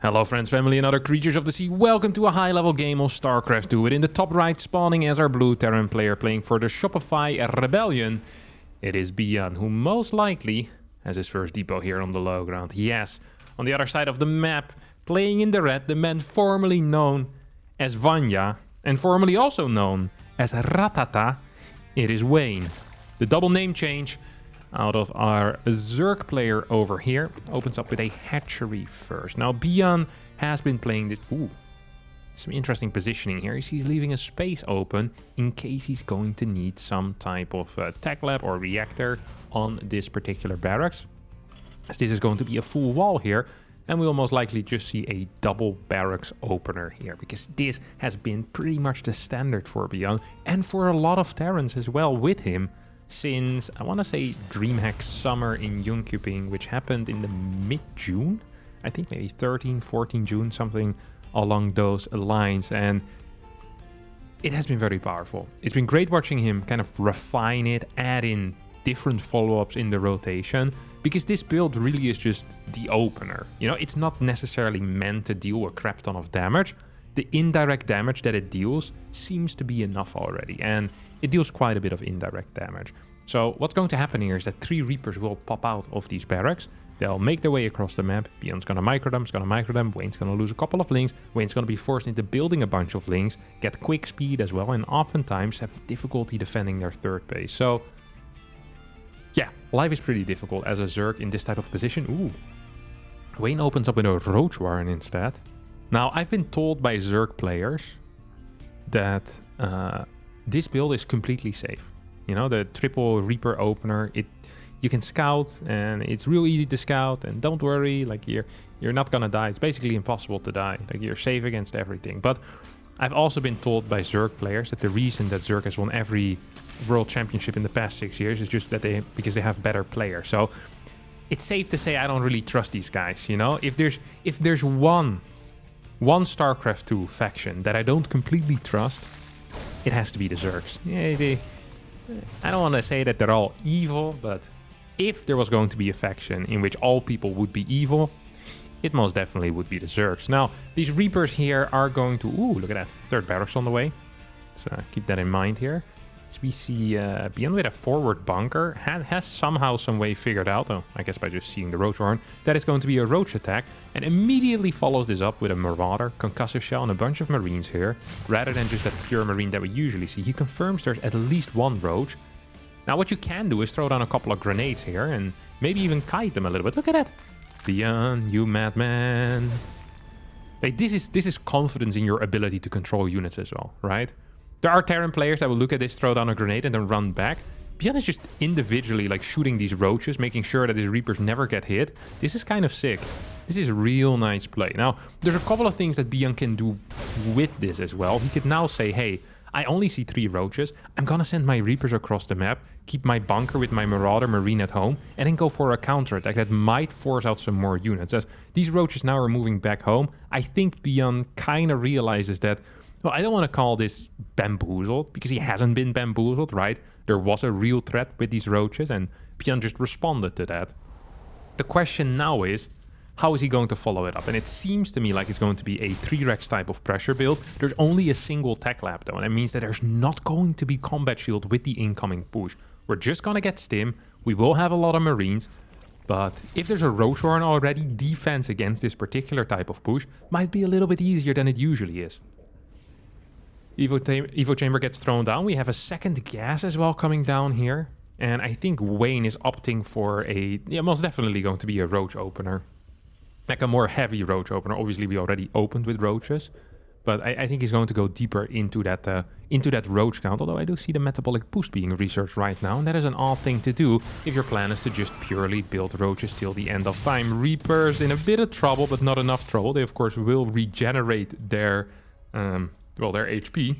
Hello friends, family and other creatures of the sea, welcome to a high level game of StarCraft 2. In the top right, spawning as our blue Terran player playing for the Shopify Rebellion, it is ByuN, who most likely has his first depot here on the low ground. Yes, on the other side of the map, playing in the red, the man formerly known as Vanya, and formerly also known as Ratata, it is Wayne. The double name change out of our Zerg player over here opens up with a hatchery first. Now ByuN has been playing this. Ooh, some interesting positioning here. He's leaving a space open in case he's going to need some type of tech lab or reactor on this particular barracks. As this is going to be a full wall here, and we'll most likely just see a double barracks opener here, because this has been pretty much the standard for ByuN and for a lot of Terrans as well with him since, I want to say, DreamHack Summer in Jönköping, which happened in the mid-June. I think maybe 13, 14 June, something along those lines. And it has been very powerful. It's been great watching him kind of refine it, add in different follow-ups in the rotation, because this build really is just the opener. You know, it's not necessarily meant to deal a crap ton of damage. The indirect damage that it deals seems to be enough already, and it deals quite a bit of indirect damage. So what's going to happen here is that 3 Reapers will pop out of these barracks. They'll make their way across the map. ByuN's going to micro them, Wayne's going to lose a couple of links. Wayne's going to be forced into building a bunch of links, get quick speed as well, and oftentimes have difficulty defending their third base. So yeah, life is pretty difficult as a Zerg in this type of position. Ooh, Wayne opens up with a Roach Warren instead. Now, I've been told by Zerg players that this build is completely safe. You know, the triple Reaper opener, you can scout, and it's real easy to scout, and don't worry, like you're not gonna die. It's basically impossible to die. Like, you're safe against everything. But I've also been told by Zerg players that the reason that Zerg has won every World Championship in the past 6 years is just that because they have better players. So it's safe to say I don't really trust these guys. You know, if there's one StarCraft 2 faction that I don't completely trust, it has to be the Zergs. Yeah, I don't want to say that they're all evil, but if there was going to be a faction in which all people would be evil, it most definitely would be the Zergs. Now, these Reapers here are going to... Ooh, look at that. Third barracks on the way. Let's keep that in mind here. So we see ByuN with a forward bunker. Has somehow some way figured out, oh, I guess by just seeing the Roach horn, that is going to be a Roach attack, and immediately follows this up with a Marauder, Concussive Shell, and a bunch of Marines here, rather than just that pure Marine that we usually see. He confirms there's at least one Roach. Now, what you can do is throw down a couple of grenades here, and maybe even kite them a little bit. Look at that! ByuN, you madman. Like, this is confidence in your ability to control units as well, right? There are Terran players that will look at this, throw down a grenade, and then run back. ByuN is just individually like shooting these Roaches, making sure that his Reapers never get hit. This is kind of sick. This is real nice play. Now, there's a couple of things that ByuN can do with this as well. He could now say, hey, I only see 3 Roaches. I'm gonna send my Reapers across the map, keep my bunker with my Marauder Marine at home, and then go for a counterattack that might force out some more units. As these Roaches now are moving back home, I think ByuN kind of realizes that, well, I don't want to call this bamboozled, because he hasn't been bamboozled, right? There was a real threat with these Roaches, and ByuN just responded to that. The question now is, how is he going to follow it up? And it seems to me like it's going to be a 3-Rex type of pressure build. There's only a single tech lab, though, and that means that there's not going to be combat shield with the incoming push. We're just going to get stim. We will have a lot of Marines. But if there's a Roach Horn already, defense against this particular type of push might be a little bit easier than it usually is. Evo Chamber gets thrown down. We have a second gas as well coming down here. And I think Wayne is opting for most definitely going to be a Roach opener. Like a more heavy Roach opener. Obviously, we already opened with Roaches. But I think he's going to go deeper into that Roach count. Although I do see the Metabolic Boost being researched right now. And that is an odd thing to do if your plan is to just purely build Roaches till the end of time. Reapers in a bit of trouble, but not enough trouble. They, of course, will regenerate their HP.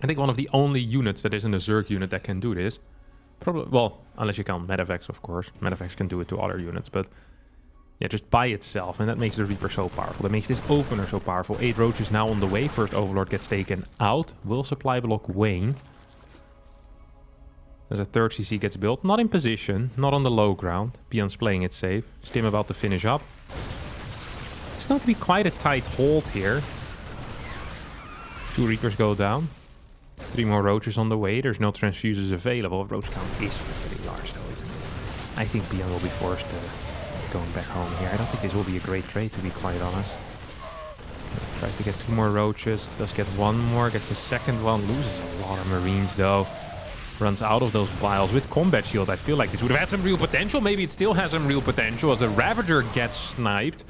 I think one of the only units that isn't a Zerg unit that can do this. Probably, well, unless you count Medevacs, of course. Medevacs can do it to other units, but yeah, just by itself. And that makes the Reaper so powerful. That makes this opener so powerful. 8 Roaches now on the way. First Overlord gets taken out. Will supply block Wayne. As a third CC gets built. Not in position. Not on the low ground. ByuN's playing it safe. Stim about to finish up. It's going to be quite a tight hold here. 2 Reapers go down. 3 more Roaches on the way. There's no transfuses available. Roach count is pretty large though, isn't it? I think ByuN will be forced to going back home here. I don't think this will be a great trade, to be quite honest. Tries to get 2 more Roaches. Does get 1 more. Gets a second one. Loses a lot of Marines though. Runs out of those vials with combat shield. I feel like this would have had some real potential. Maybe it still has some real potential as a Ravager gets sniped.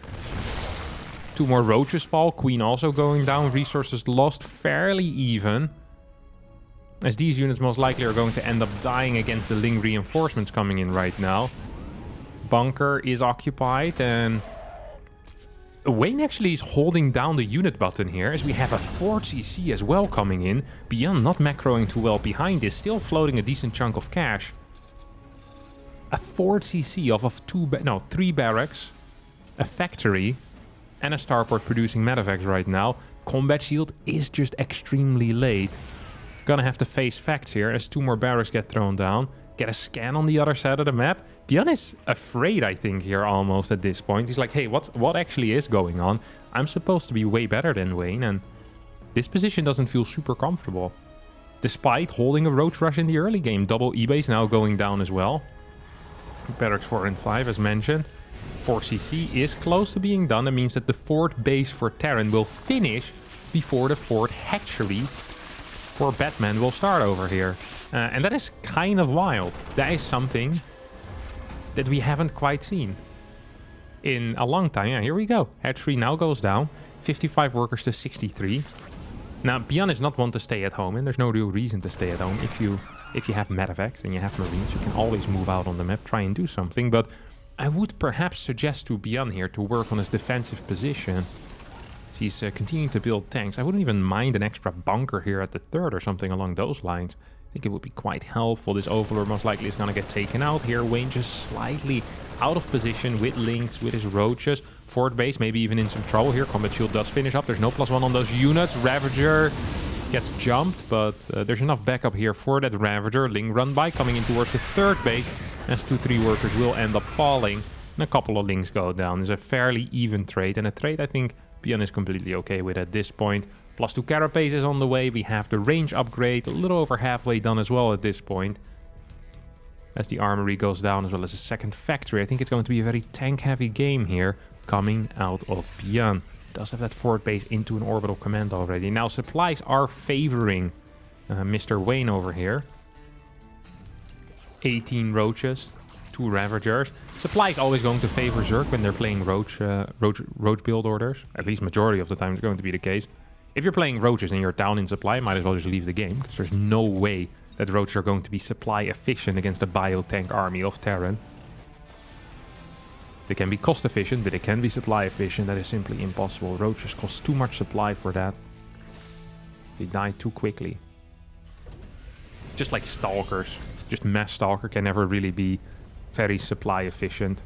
2 more Roaches fall. Queen also going down. Resources lost fairly even. As these units most likely are going to end up dying against the Ling reinforcements coming in right now. Bunker is occupied and Wayne actually is holding down the unit button here as we have a 4 CC as well coming in. ByuN not macroing too well behind this, still floating a decent chunk of cash. A 4 CC off of 3 barracks, a factory, and a starport producing medevacs right now. Combat shield is just extremely late. Gonna have to face facts here as 2 more barracks get thrown down. Get a scan on the other side of the map. ByuN is afraid, I think, here almost at this point. He's like, hey, what actually is going on? I'm supposed to be way better than Wayne, and this position doesn't feel super comfortable. Despite holding a Roach rush in the early game. Double E-base now going down as well. Barracks 4 and 5 as mentioned. 4 CC is close to being done. That means that the 4th base for Terran will finish before the 4th hatchery for Batman will start over here. And that is kind of wild. That is something that we haven't quite seen in a long time. Yeah, here we go. Hatchery now goes down. 55 workers to 63. Now, ByuN is not one to stay at home, and there's no real reason to stay at home. If you have medevacs and you have Marines, you can always move out on the map, try and do something. But I would perhaps suggest to ByuN here to work on his defensive position. He's continuing to build tanks. I wouldn't even mind an extra bunker here at the 3rd or something along those lines. I think it would be quite helpful. This Overlord most likely is going to get taken out here. Wayne just slightly out of position with links, with his Roaches. 4th base, maybe even in some trouble here. Combat shield does finish up. There's no +1 on those units. Ravager gets jumped, but there's enough backup here for that Ravager. Ling run by coming in towards the 3rd base. As 2-3 workers will end up falling. And a couple of Lings go down. It's a fairly even trade, and a trade I think ByuN is completely okay with at this point. +2 carapace is on the way. We have the range upgrade a little over halfway done as well at this point. As the armory goes down as well as a 2nd factory. I think it's going to be a very tank heavy game here coming out of ByuN. Does have that 4th base into an orbital command already. Now supplies are favoring Mr. Wayne over here. 18 Roaches, 2 Ravagers. Supply is always going to favor Zerg when they're playing Roach build orders. At least majority of the time it's going to be the case. If you're playing Roaches and you're down in supply, might as well just leave the game, because there's no way that Roaches are going to be supply efficient against a bio-tank army of Terran. They can be cost efficient, but they can be supply efficient. That is simply impossible. Roaches cost too much supply for that. They die too quickly. Just like Stalkers. Just mass Stalker can never really be very supply efficient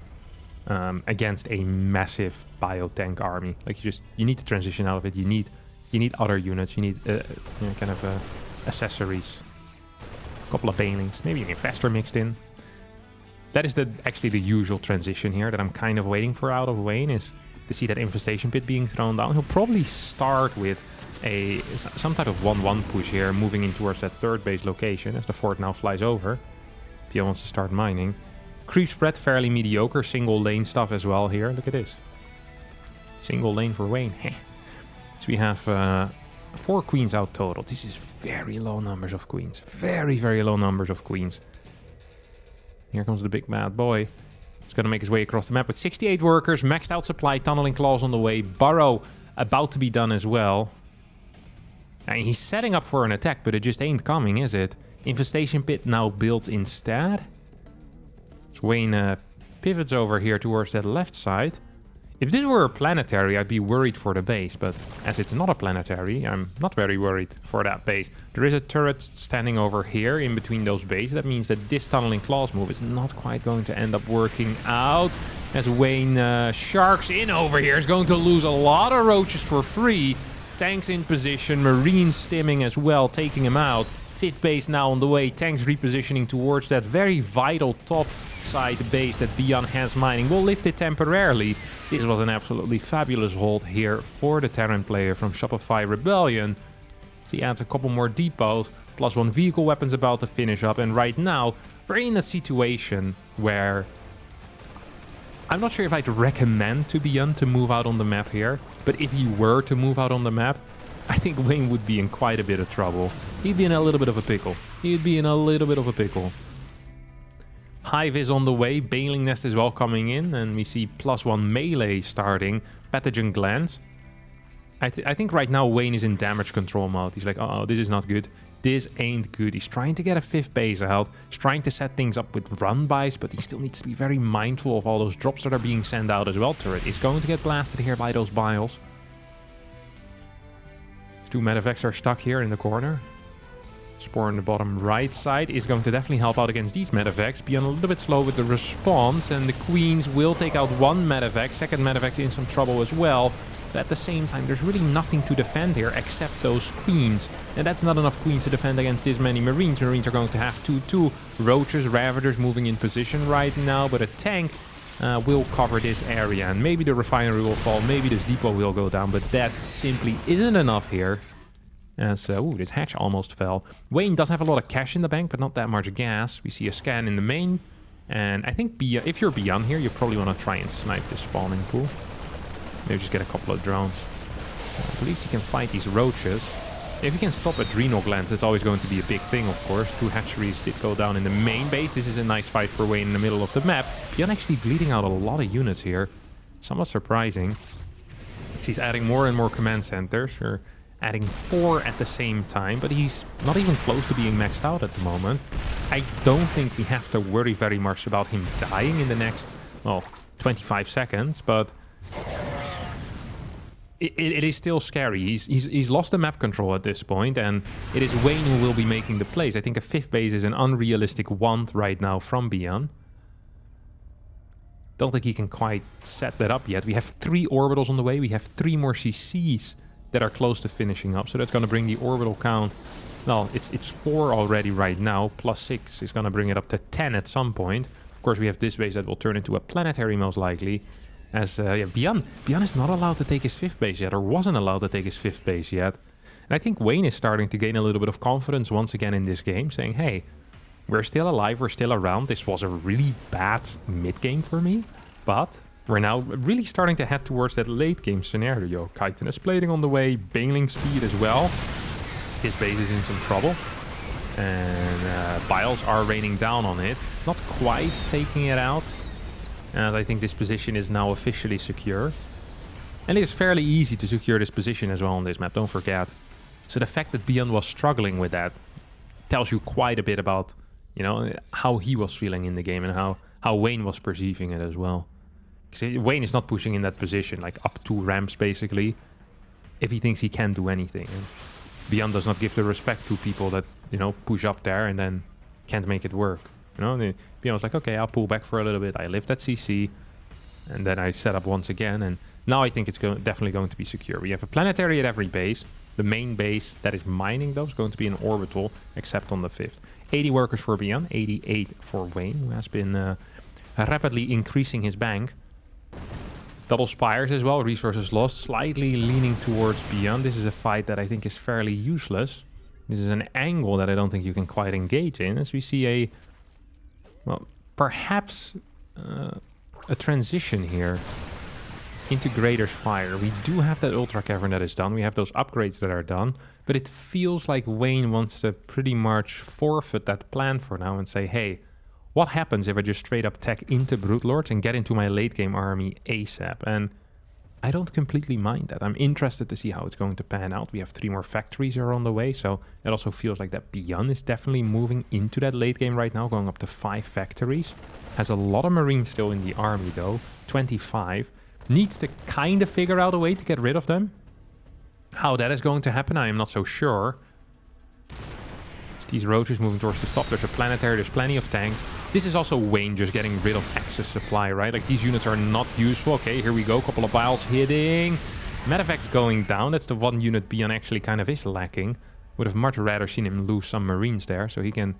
against a massive bio-tank army. Like you need to transition out of it. You need other units. You need kind of accessories. A couple of banelings, maybe an infestor mixed in. That is actually the usual transition here that I'm kind of waiting for out of Wayne, is to see that infestation pit being thrown down. He'll probably start with some type of 1-1 push here, moving in towards that 3rd base location as the 4th now flies over. ByuN wants to start mining. Creep spread fairly mediocre, single lane stuff as well here. Look at this. Single lane for Wayne. So we have 4 queens out total. This is very low numbers of queens. Very, very low numbers of queens. Here comes the big bad boy. He's going to make his way across the map with 68 workers, maxed out supply, tunneling claws on the way. Burrow about to be done as well. And he's setting up for an attack, but it just ain't coming, is it? Infestation pit now built instead. So Wayne pivots over here towards that left side. If this were a planetary, I'd be worried for the base, but as it's not a planetary, I'm not very worried for that base. There is a turret standing over here in between those bases. That means that this tunneling claws move is not quite going to end up working out. As Wayne sharks in over here, is going to lose a lot of Roaches for free. Tanks in position, Marines stimming as well, taking him out. 5th base now on the way, tanks repositioning towards that very vital top side base that ByuN has mining. We'll lift it temporarily. This was an absolutely fabulous hold here for the Terran player from Shopify Rebellion. He adds a couple more depots, plus one vehicle weapon's about to finish up, and right now we're in a situation where I'm not sure if I'd recommend to ByuN to move out on the map here, but if he were to move out on the map, I think Wayne would be in quite a bit of trouble. He'd be in a little bit of a pickle. Hive is on the way, Baling Nest is well coming in, and we see +1 melee starting, Pathogen Glance. I think right now Wayne is in damage control mode. He's like, oh, this is not good. This ain't good. He's trying to get a 5th base out. He's trying to set things up with run buys, but he still needs to be very mindful of all those drops that are being sent out as well. Turret is going to get blasted here by those biles. 2 medevacs are stuck here in the corner. Spore on the bottom right side is going to definitely help out against these medevacs. ByuN a little bit slow with the response, and the Queens will take out 1 medevac. Second medevac's in some trouble as well. But at the same time, there's really nothing to defend here except those Queens. And that's not enough Queens to defend against this many Marines. Marines are going to have 2-2. Roaches, Ravagers moving in position right now, but a tank will cover this area. And maybe the refinery will fall, maybe this depot will go down, but that simply isn't enough here. As, ooh, this hatch almost fell. Wayne does have a lot of cash in the bank, but not that much gas. We see a scan in the main. And I think if you're ByuN here, you probably want to try and snipe this spawning pool. Maybe just get a couple of drones. At least he can fight these roaches. If he can stop adrenal glands, that's always going to be a big thing, of course. 2 hatcheries did go down in the main base. This is a nice fight for Wayne in the middle of the map. ByuN actually bleeding out a lot of units here. Somewhat surprising. He's adding more and more command centers. Or adding 4 at the same time, but he's not even close to being maxed out at the moment. I don't think we have to worry very much about him dying in the next, well, 25 seconds, but it is still scary. He's lost the map control at this point, and it is Wayne who will be making the plays. I think a 5th base is an unrealistic want right now from ByuN. Don't think he can quite set that up yet. We have 3 orbitals on the way. We have 3 more CCs that are close to finishing up, so that's going to bring the orbital count. Well, it's 4 already right now, plus 6 is going to bring it up to 10 at some point. Of course, we have this base that will turn into a planetary most likely. As yeah, ByuN is not allowed to take his 5th base yet, or wasn't allowed to take his 5th base yet. And I think Wayne is starting to gain a little bit of confidence once again in this game, saying, hey, we're still alive, we're still around. This was a really bad mid-game for me, but we're now really starting to head towards that late-game scenario. Chitin is plating on the way, Baling speed as well. His base is in some trouble. And biles are raining down on it. Not quite taking it out. And I think this position is now officially secure. And it is fairly easy to secure this position as well on this map, don't forget. So the fact that ByuN was struggling with that tells you quite a bit about, you know, how he was feeling in the game and how Wayne was perceiving it as well. Because Wayne is not pushing in that position, like up 2 ramps basically, if he thinks he can do anything. And ByuN does not give the respect to people that, you know, push up there and then can't make it work. You know, ByuN was like, okay, I'll pull back for a little bit. I lift that CC, and then I set up once again. And now I think it's definitely going to be secure. We have a planetary at every base. The main base that is mining, though, is going to be an orbital, except on the 5th. 80 workers for ByuN, 88 for Wayne, who has been rapidly increasing his bank. Double spires as well, resources lost, slightly leaning towards ByuN. This is a fight that I think is fairly useless. This is an angle that I don't think you can quite engage in, as we see a, well, perhaps a transition here into Greater Spire. We do have that Ultra Cavern that is done. We have those upgrades that are done. But it feels like Wayne wants to pretty much forfeit that plan for now and say, hey, what happens if I just straight up tech into Broodlords and get into my late game army ASAP? And I don't completely mind that. I'm interested to see how it's going to pan out. We have 3 more factories are on the way, so it also feels like that ByuN is definitely moving into that late game right now, going up to 5 factories. Has a lot of Marines still in the army though, 25. Needs to kind of figure out a way to get rid of them. How that is going to happen, I am not so sure. These roaches moving towards the top. There's a planetary, there's plenty of tanks. This is also Wayne just getting rid of excess supply, right? Like, these units are not useful. Okay, here we go. Couple of biles hitting. Medevac's going down. That's the one unit ByuN actually kind of is lacking. Would have much rather seen him lose some Marines there, so he can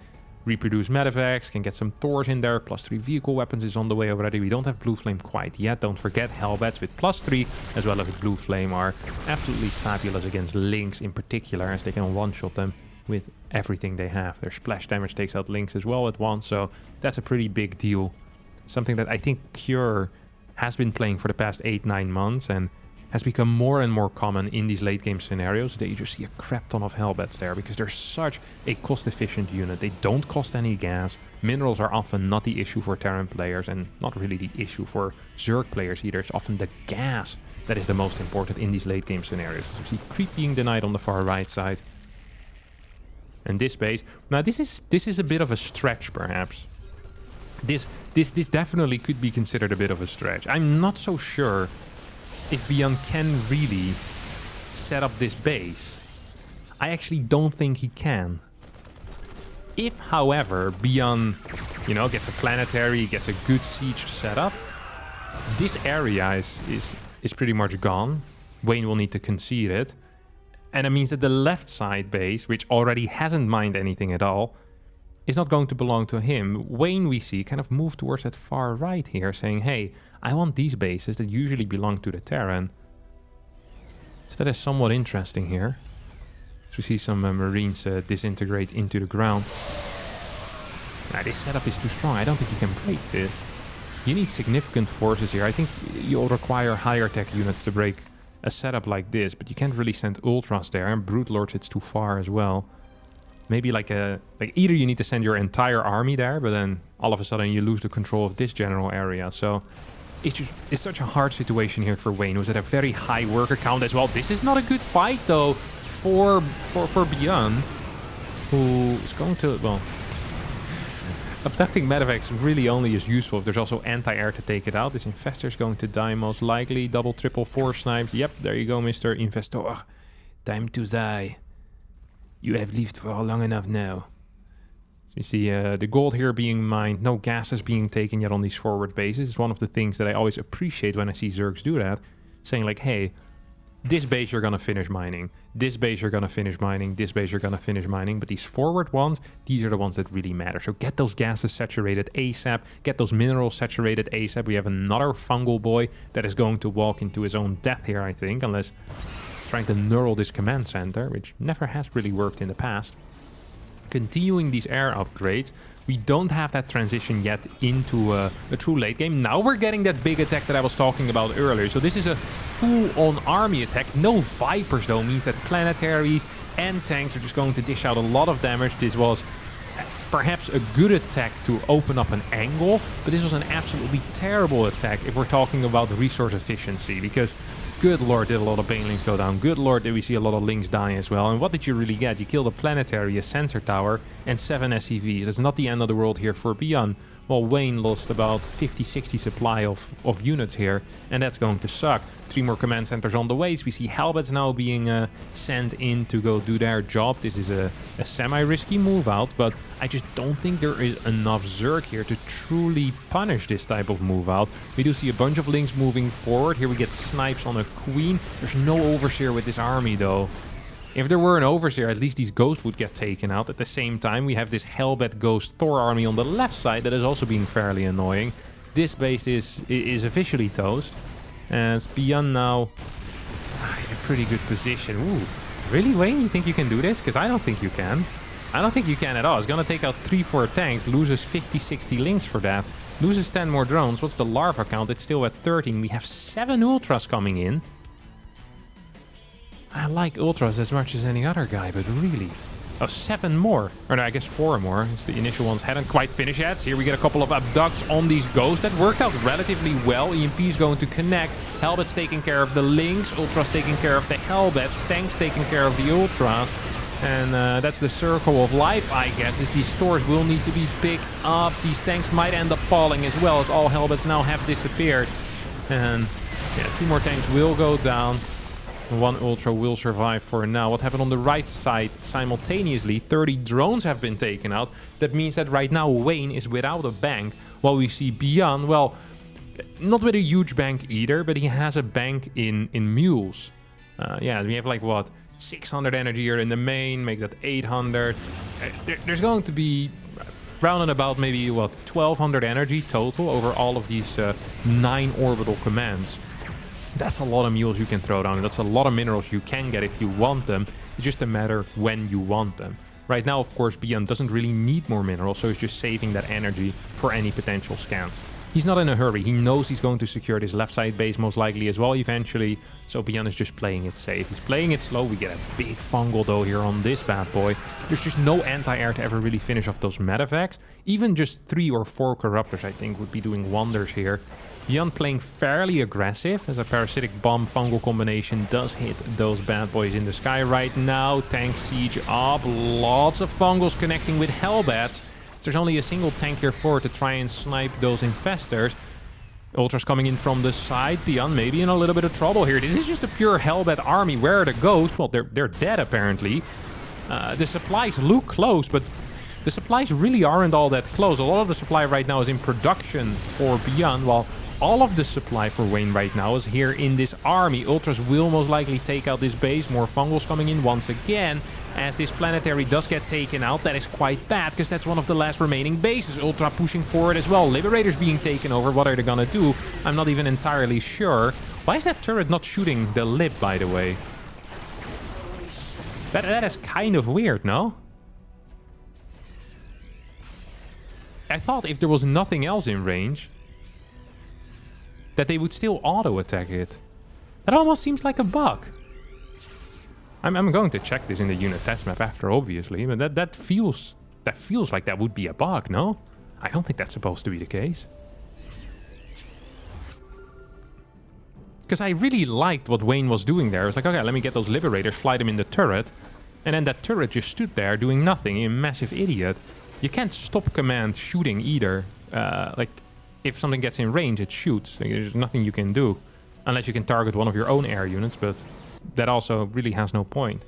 reproduce medevacs, can get some Thors in there. +3 vehicle weapons is on the way already. We don't have Blue Flame quite yet. Don't forget Hellbats with +3 as well as with Blue Flame are absolutely fabulous against Lynx in particular, as they can one-shot them with everything they have. Their splash damage takes out Lynx as well at once, so that's a pretty big deal. Something that I think Cure has been playing for the past 8-9 months and has become more and more common in these late game scenarios. That you just see a crap ton of Hellbats there because they're such a cost-efficient unit. They don't cost any gas. Minerals are often not the issue for Terran players and not really the issue for Zerg players either. It's often the gas that is the most important in these late game scenarios. So we see creep being denied on the far right side. And this base, now this is a bit of a stretch perhaps. This definitely could be considered a bit of a stretch. I'm not so sure if ByuN can really set up this base. I actually don't think he can. If, however, ByuN, you know, gets a planetary, gets a good siege setup, this area is pretty much gone. Wayne will need to concede it. And it means that the left side base, which already hasn't mined anything at all, is not going to belong to him. Wayne, we see, kind of move towards that far right here, saying, hey, I want these bases that usually belong to the Terran. So that is somewhat interesting here. So we see some Marines disintegrate into the ground. Now, this setup is too strong. I don't think you can break this. You need significant forces here. I think you'll require higher tech units to break a setup like this, but you can't really send Ultras there, and Brute Lords, it's too far as well. Maybe like either you need to send your entire army there, but then all of a sudden you lose the control of this general area. So it's such a hard situation here for Wayne, who's at a very high worker count as well. This is not a good fight though for ByuN, who is going to, well, abducting medevacs really only is useful if there's also anti-air to take it out. This Infestor is going to die most likely. Double, triple, 4 snipes. Yep, there you go, Mr. Investor. Time to die. You have lived for long enough now. So you see the gold here being mined. No gases being taken yet on these forward bases. It's one of the things that I always appreciate when I see Zergs do that. Saying like, hey, this base you're going to finish mining. This base you're going to finish mining. This base you're going to finish mining. But these forward ones, these are the ones that really matter. So get those gases saturated ASAP. Get those minerals saturated ASAP. We have another fungal boy that is going to walk into his own death here, I think. Unless he's trying to neural this command center, which never has really worked in the past. Continuing these air upgrades. We don't have that transition yet into a true late game. Now we're getting that big attack that I was talking about earlier. So this is a full-on army attack. No Vipers though means that planetaries and tanks are just going to dish out a lot of damage. This was perhaps a good attack to open up an angle, but this was an absolutely terrible attack if we're talking about resource efficiency, because good lord did a lot of banelings go down. Good lord did we see a lot of links die as well. And what did you really get? You killed a planetary, a sensor tower, and 7 SCVs. That's not the end of the world here for ByuN. Well, Wayne lost about 50-60 supply of units here, and that's going to suck. 3 more command centers on the way. So we see Hellbats now being sent in to go do their job. This is a semi-risky move out, but I just don't think there is enough Zerg here to truly punish this type of move out. We do see a bunch of links moving forward. Here we get snipes on a queen. There's no overseer with this army though. If there were an overseer, at least these ghosts would get taken out. At the same time, we have this Hellbat Ghost Thor army on the left side that is also being fairly annoying. This base is officially toast. As ByuN now in a pretty good position. Ooh, really, Wayne? You think you can do this? Because I don't think you can. I don't think you can at all. It's going to take out 3-4 tanks, loses 50-60 links for that. Loses 10 more drones. What's the larva count? It's still at 13. We have 7 ultras coming in. I like ultras as much as any other guy, but really... Oh, 7 more. Or no, I guess 4 more. The initial ones hadn't quite finished yet. Here we get a couple of abducts on these ghosts. That worked out relatively well. EMP is going to connect. Hellbat's taking care of the links. Ultras taking care of the Hellbats. Tanks taking care of the ultras. And that's the circle of life, I guess, is these stores will need to be picked up. These tanks might end up falling as well, as all Hellbats now have disappeared. And yeah, 2 more tanks will go down. 1 ultra will survive for now. What happened on the right side simultaneously? 30 drones have been taken out. That means that right now Wayne is without a bank. While we see ByuN, well, not with a huge bank either, but he has a bank in mules. Yeah, we have like what? 600 energy here in the main, make that 800. There's going to be round and about maybe, what, 1200 energy total over all of these 9 orbital commands. That's a lot of mules you can throw down, and that's a lot of minerals you can get if you want them. It's just a matter when you want them. Right now, of course, ByuN doesn't really need more minerals, so he's just saving that energy for any potential scans. He's not in a hurry. He knows he's going to secure this left side base most likely as well eventually, so ByuN is just playing it safe. He's playing it slow. We get a big fungal though here on this bad boy. There's just no anti-air to ever really finish off those medevacs. Even just 3 or 4 corruptors, I think, would be doing wonders here. ByuN playing fairly aggressive as a parasitic bomb fungal combination does hit those bad boys in the sky right now. Tank siege up, lots of fungals connecting with hellbats. There's only a single tank here forward to try and snipe those infestors. Ultras coming in from the side. ByuN maybe in a little bit of trouble here. This is just a pure hellbat army. Where are the ghosts? Well, they're dead apparently. The supplies look close, but the supplies really aren't all that close. A lot of the supply right now is in production for ByuN, while all of the supply for Wayne right now is here in this army. Ultras will most likely take out this base. More fungals coming in once again. As this planetary does get taken out, that is quite bad, because that's one of the last remaining bases. Ultra pushing forward as well. Liberators being taken over. What are they gonna do? I'm not even entirely sure. Why is that turret not shooting the lib, by the way? That is kind of weird, no? I thought if there was nothing else in range, that they would still auto-attack it. That almost seems like a bug. I'm going to check this in the unit test map after, obviously, but that feels like that would be a bug, no? I don't think that's supposed to be the case. Because I really liked what Wayne was doing there. I was like, okay, let me get those liberators, fly them in the turret, and then that turret just stood there doing nothing, a massive idiot. You can't stop command shooting either. Like, if something gets in range, it shoots. Like, there's nothing you can do. Unless you can target one of your own air units, but that also really has no point.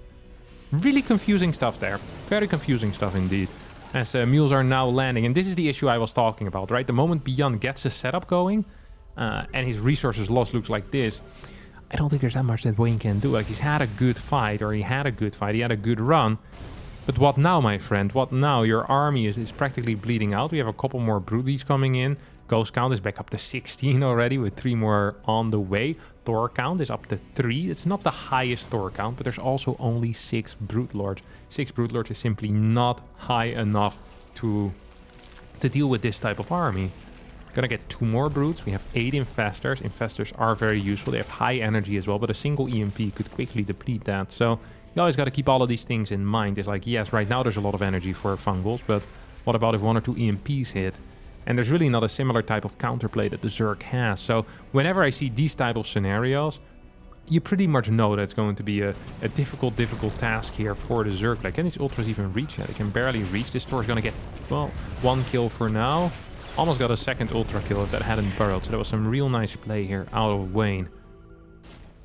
Really confusing stuff there. Very confusing stuff indeed. As mules are now landing. And this is the issue I was talking about, right? The moment ByuN gets a setup going, and his resources lost looks like this, I don't think there's that much that Wayne can do. Like, he's had a good fight, or he had a good fight, he had a good run. But what now, my friend? What now? Your army is practically bleeding out. We have a couple more broodies coming in. Ghost count is back up to 16 already, with 3 more on the way. Thor count is up to 3. It's not the highest Thor count, but there's also only 6 Broodlords. 6 Broodlords is simply not high enough to deal with this type of army. Gonna get 2 more Broods. We have 8 Infestors. Infestors are very useful. They have high energy as well, but a single EMP could quickly deplete that. So you always got to keep all of these things in mind. It's like, yes, right now there's a lot of energy for fungals, but what about if 1 or 2 EMPs hit? And there's really not a similar type of counterplay that the Zerg has. So whenever I see these type of scenarios, you pretty much know that it's going to be a difficult task here for the Zerg. Like, can these Ultras even reach that? They can barely reach. This Thor is going to get, well, 1 kill for now. Almost got a second Ultra kill if that hadn't burrowed. So that was some real nice play here out of Wayne.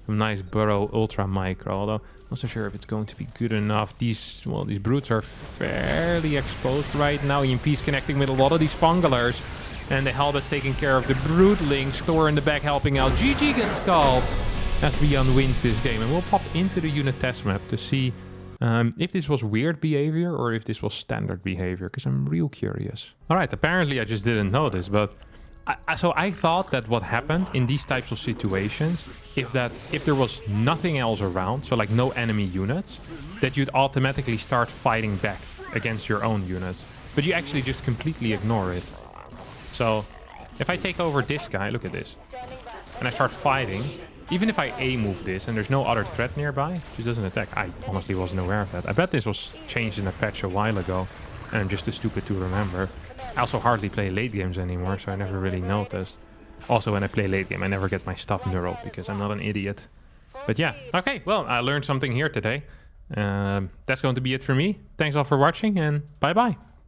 Some nice burrow Ultra Micro, although not so sure if it's going to be good enough. These brutes are fairly exposed right now. EMP's connecting with a lot of these fungalers. And the Hellbat's taking care of the Broodlings. Thor in the back helping out. GG gets called as ByuN wins this game. And we'll pop into the unit test map to see if this was weird behavior or if this was standard behavior, because I'm real curious. Alright, apparently I just didn't notice, but so I thought that what happened in these types of situations, if there was nothing else around, so like no enemy units, that you'd automatically start fighting back against your own units. But you actually just completely ignore it. So if I take over this guy, look at this, and I start fighting, even if I A-move this and there's no other threat nearby, she doesn't attack. I honestly wasn't aware of that. I bet this was changed in a patch a while ago, and I'm just too stupid to remember. I also hardly play late games anymore, so I never really noticed. Also, when I play late game, I never get my stuff neural because I'm not an idiot. But yeah, okay, well, I learned something here today. That's going to be it for me. Thanks all for watching, and bye-bye.